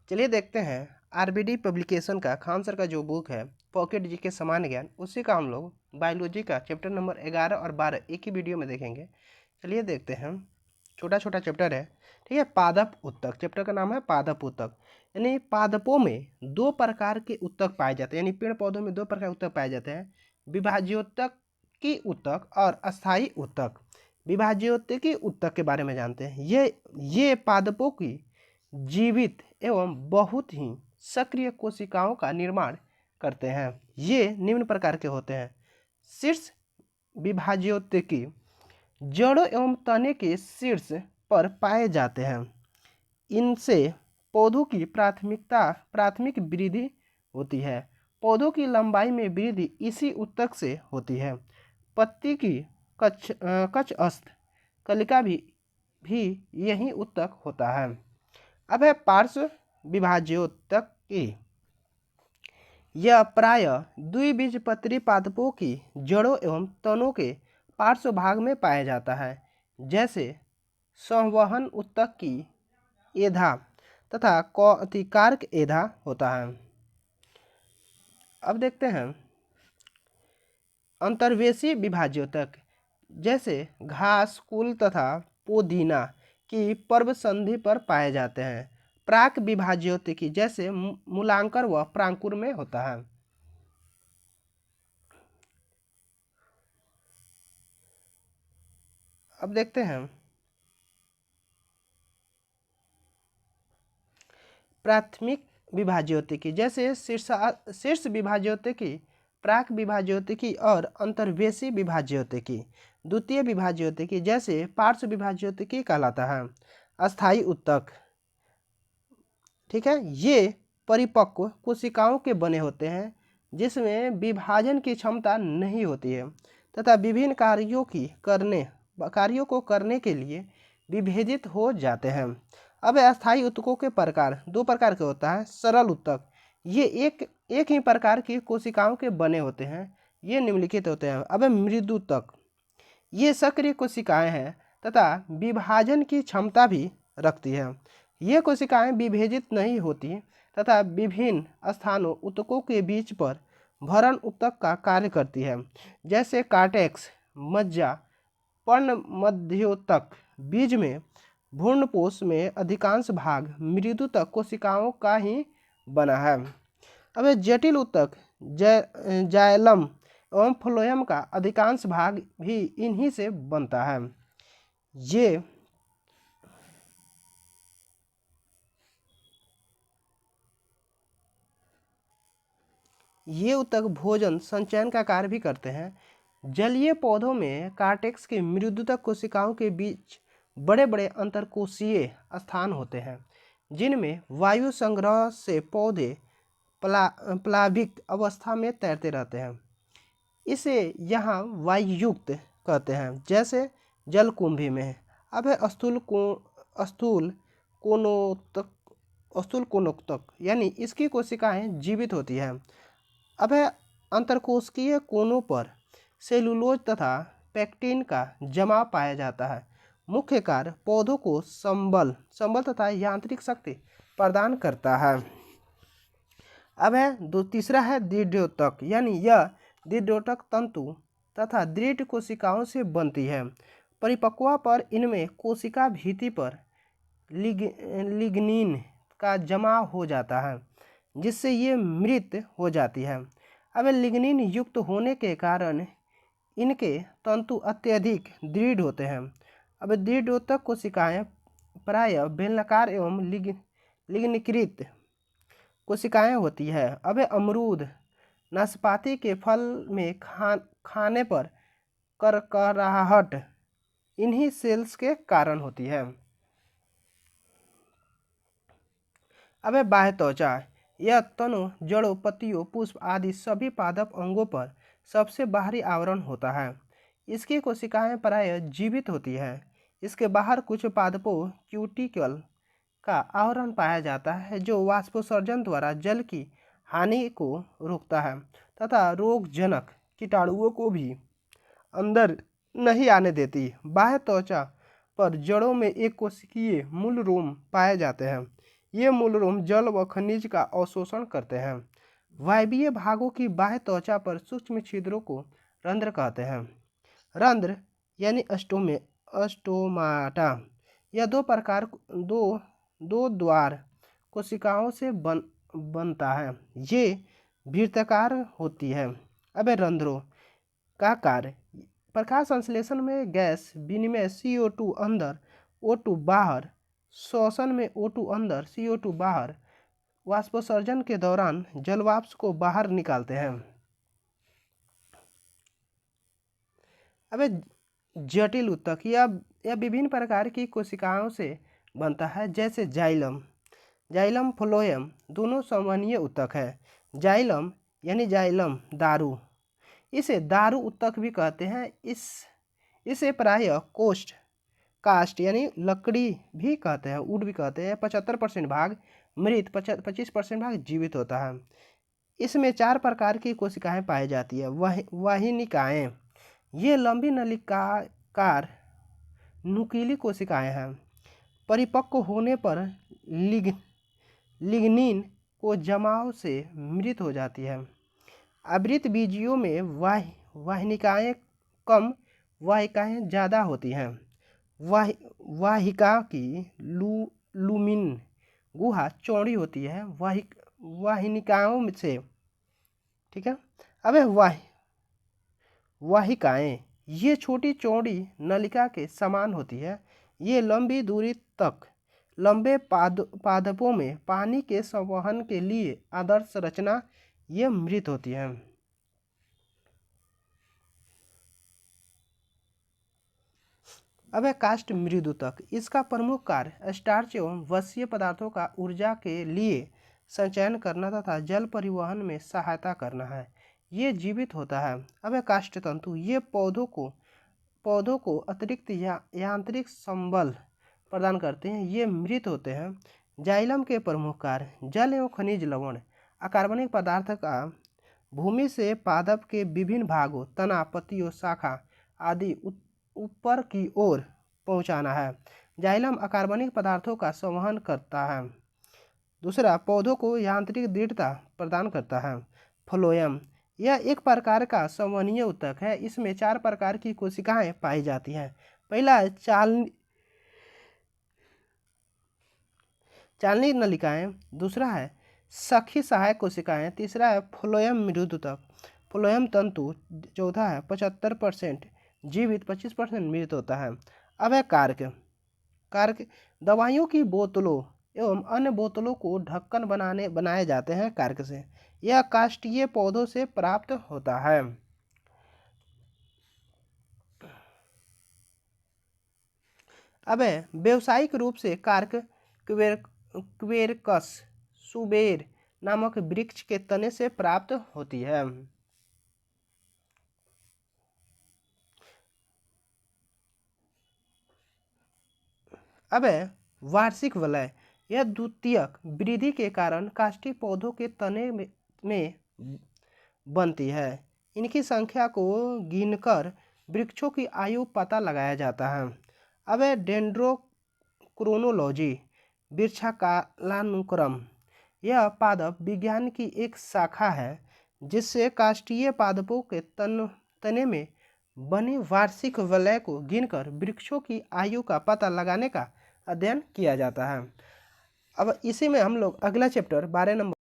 चलिए देखते हैं आरबीडी पब्लिकेशन का खान सर का जो बुक है पॉकेट जीके सामान्य ज्ञान, उसी का हम लोग बायोलॉजी का चैप्टर नंबर 11 और 12 एक ही वीडियो में देखेंगे। चलिए देखते हैं। छोटा छोटा चैप्टर है, ठीक है। पादप उत्तक, चैप्टर का नाम है पादप उत्तक। यानी पादपों में दो प्रकार के उत्तक पाए जाते हैं, यानी पेड़ पौधों में दो प्रकार के उत्तक पाए जाते हैं, विभाज्योत्तकी उत्तक और अस्थायी उत्तक। विभाज्योत्तकी उत्तक के बारे में जानते हैं। ये पादपों की जीवित एवं बहुत ही सक्रिय कोशिकाओं का निर्माण करते हैं। ये निम्न प्रकार के होते हैं। शीर्ष विभाज्योत्तकी जड़ों एवं तने के शीर्ष पर पाए जाते हैं। इनसे पौधों की प्राथमिक वृद्धि होती है। पौधों की लंबाई में वृद्धि इसी उत्तक से होती है। पत्ती की कक्षस्थ कलिका भी यही उत्तक होता है। अब है पार्श्व विभाज्योत्तकी। यह प्रायः द्विबीजपत्री पादपों की जड़ों एवं तनों के पार्श्व भाग में पाया जाता है, जैसे संवहन उत्तक की एधा तथा कार्क एधा होता है। अब देखते हैं अंतर्वेशी विभाज्योतक, जैसे घास, कुल तथा पोदीना की पर्व संधि पर पाए जाते हैं। प्राक विभाज्योतिकी, जैसे मूलांकर व प्रांकुर में होता है। अब देखते हैं प्राथमिक विभाज्योतिकी, जैसे शीर्ष विभाज्योतिकी, प्राक विभाज्योतिकी और अंतर्वेशी विभाज्योतिकी। द्वितीय विभाज्योतिकी, जैसे पार्श्व विभाज्योतिकी कहलाता है। अस्थायी उत्तक, ठीक है, ये परिपक्व कोशिकाओं के बने होते हैं जिसमें विभाजन की क्षमता नहीं होती है तथा विभिन्न कार्यों को करने के लिए विभेदित हो जाते हैं। अब अस्थायी उत्तकों के प्रकार दो प्रकार के होता है। सरल उत्तक, ये एक ही प्रकार की कोशिकाओं के बने होते हैं, ये निम्नलिखित होते हैं। अब मृदु उत्तक, ये सक्रिय कोशिकाएं हैं तथा विभाजन की क्षमता भी रखती है। ये कोशिकाएं विभेदित नहीं होती तथा विभिन्न स्थानों उत्तकों के बीच पर भरण उत्तक का कार्य करती है, जैसे कार्टेक्स, मज्जा, पर्ण मध्योत्तक। बीज में भ्रूणपोष में अधिकांश भाग मृदुतक कोशिकाओं का ही बना है। अब जटिल उत्तक, जाइलम एवं फ्लोएम का अधिकांश भाग भी इन्हीं से बनता है। ये उत्तक भोजन संचयन का कार्य भी करते हैं। जलीय पौधों में कार्टेक्स के मृदुतक कोशिकाओं के बीच बड़े बड़े अंतरकोशीय स्थान होते हैं, जिनमें वायु संग्रह से पौधे प्लाविक अवस्था में तैरते रहते हैं। इसे यहाँ वायुयुक्त कहते हैं, जैसे जलकुंभी में। अब है स्थूल कोनोक्तक, यानी इसकी कोशिकाएं जीवित होती हैं। अब है अंतरकोशिकीय कोनों पर सेलुलोज तथा पेक्टिन का जमाव पाया जाता है। मुख्य कार्य पौधों को संबल तथा यांत्रिक शक्ति प्रदान करता है। अब है तीसरा है दृढ़ोतक, यानी यह दृढ़ोतक तंतु तथा दृढ़ कोशिकाओं से बनती है। परिपक्वता पर इनमें कोशिका भित्ति पर लिग्निन का जमाव हो जाता है, जिससे ये मृत हो जाती है। अब लिग्निन युक्त होने के कारण इनके तंतु अत्यधिक दृढ़ होते हैं। अब दृढ़ोतक कोशिकाएं प्रायः बेलनाकार एवं लिग्नीकृत कोशिकाएं होती है। अब अमरूद, नाशपाती के फल में खाने पर करकराहट इन्हीं सेल्स के कारण होती है। अब बाह्य त्वचा, यह तनों, जड़ों, पत्तियों, पुष्प आदि सभी पादप अंगों पर सबसे बाहरी आवरण होता है। इसकी कोशिकाएं प्रायः जीवित होती है। इसके बाहर कुछ पादपों क्यूटिकल का आवरण पाया जाता है, जो वाष्पोत्सर्जन द्वारा जल की हानि को रोकता है तथा रोगजनक कीटाणुओं को भी अंदर नहीं आने देती। बाह्य त्वचा पर जड़ों में एक कोशिकीय मूल रोम पाए जाते हैं। ये मूलरूप जल व खनिज का अवशोषण करते हैं। वायवीय भागों की बाह्य त्वचा पर सूक्ष्म छिद्रों को रंध्र कहते हैं। रंध्र यानी अस्टोमाटा यह दो द्वार कोशिकाओं से बनता है। ये वृत्ताकार होती है। अब रंध्रों का कार्य, प्रकाश संश्लेषण में गैस विनिमय CO2 अंदर O2 बाहर, श्वसन में O2 अंदर CO2 बाहर, वाष्पोत्सर्जन के दौरान जलवाष्प को बाहर निकालते हैं। अब जटिल ऊतक यह विभिन्न प्रकार की कोशिकाओं से बनता है, जैसे जाइलम फ्लोएम दोनों संवहनीय ऊतक है। जाइलम यानी जाइलम दारू, इसे दारू ऊतक भी कहते हैं। इसे प्रायः कास्ट यानी लकड़ी भी कहते हैं, वुड भी कहते हैं। 75% भाग मृत, 25% भाग जीवित होता है। इसमें 4 प्रकार की कोशिकाएं पाई जाती है। वाहिनिकाएं, ये लंबी नलिकाकार नुकीली कोशिकाएं हैं। परिपक्व होने पर लिग्निन को जमाव से मृत हो जाती है। आवृत बीजियों में वाहिनिकाएं कम, वाहिकाएं ज़्यादा होती हैं। वाहिका की लुमिन गुहा चौड़ी होती है वाहिनिकाओं से, ठीक है। अब वाहिकाएं ये छोटी चौड़ी नलिका के समान होती है। ये लंबी दूरी तक लंबे पादपों में पानी के संवहन के लिए आदर्श रचना, ये मृत होती है। अब है काष्ठ मृदुतक। इसका प्रमुख कार्य स्टार्च एवं वसीय पदार्थों का ऊर्जा के लिए संचयन करना तथा जल परिवहन में सहायता करना है। ये जीवित होता है। अब है काष्ठ तंतु। ये पौधों को अतिरिक्त यांत्रिक संबल प्रदान करते हैं। ये मृत होते हैं। जाइलम के प्रमुख कार्य जल एवं खनिज लवण, अकार्बनिक पदार्थ का भूमि से पादप के विभिन्न भागों, तना, पत्तियों, शाखा आदि ऊपर की ओर पहुंचाना है। जाइलम अकार्बनिक पदार्थों का संवहन करता है। दूसरा, पौधों को यांत्रिक दृढ़ता प्रदान करता है। फ्लोएम यह एक प्रकार का संवहनीय ऊतक है। इसमें 4 प्रकार की कोशिकाएं पाई जाती हैं। पहला है चालनी नलिकाएं, दूसरा है सखी सहायक कोशिकाएं, तीसरा है फ्लोएम मृदुतक, फ्लोएम तंतु, चौथा है 75% जीवित, 25% मृत होता है। अब है कार्क दवाइयों की बोतलों एवं अन्य बोतलों को ढक्कन बनाए जाते हैं कार्क से। यह काष्ठीय पौधों से प्राप्त होता है। अब है व्यावसायिक रूप से कार्क क्वेरकस सुबेर नामक वृक्ष के तने से प्राप्त होती है। अब है वार्षिक वलय। यह द्वितीयक वृद्धि के कारण काष्ठी पौधों के तने में बनती है। इनकी संख्या को गिनकर वृक्षों की आयु पता लगाया जाता है। अब है डेंड्रोक्रोनोलॉजी, वृक्षकालानुक्रम। यह पादप विज्ञान की एक शाखा है जिससे काष्ठीय पादपों के तने में बनी वार्षिक वलय को गिनकर वृक्षों की आयु का पता लगाने का अध्ययन किया जाता है। अब इसी में हम लोग अगला चैप्टर 12 नंबर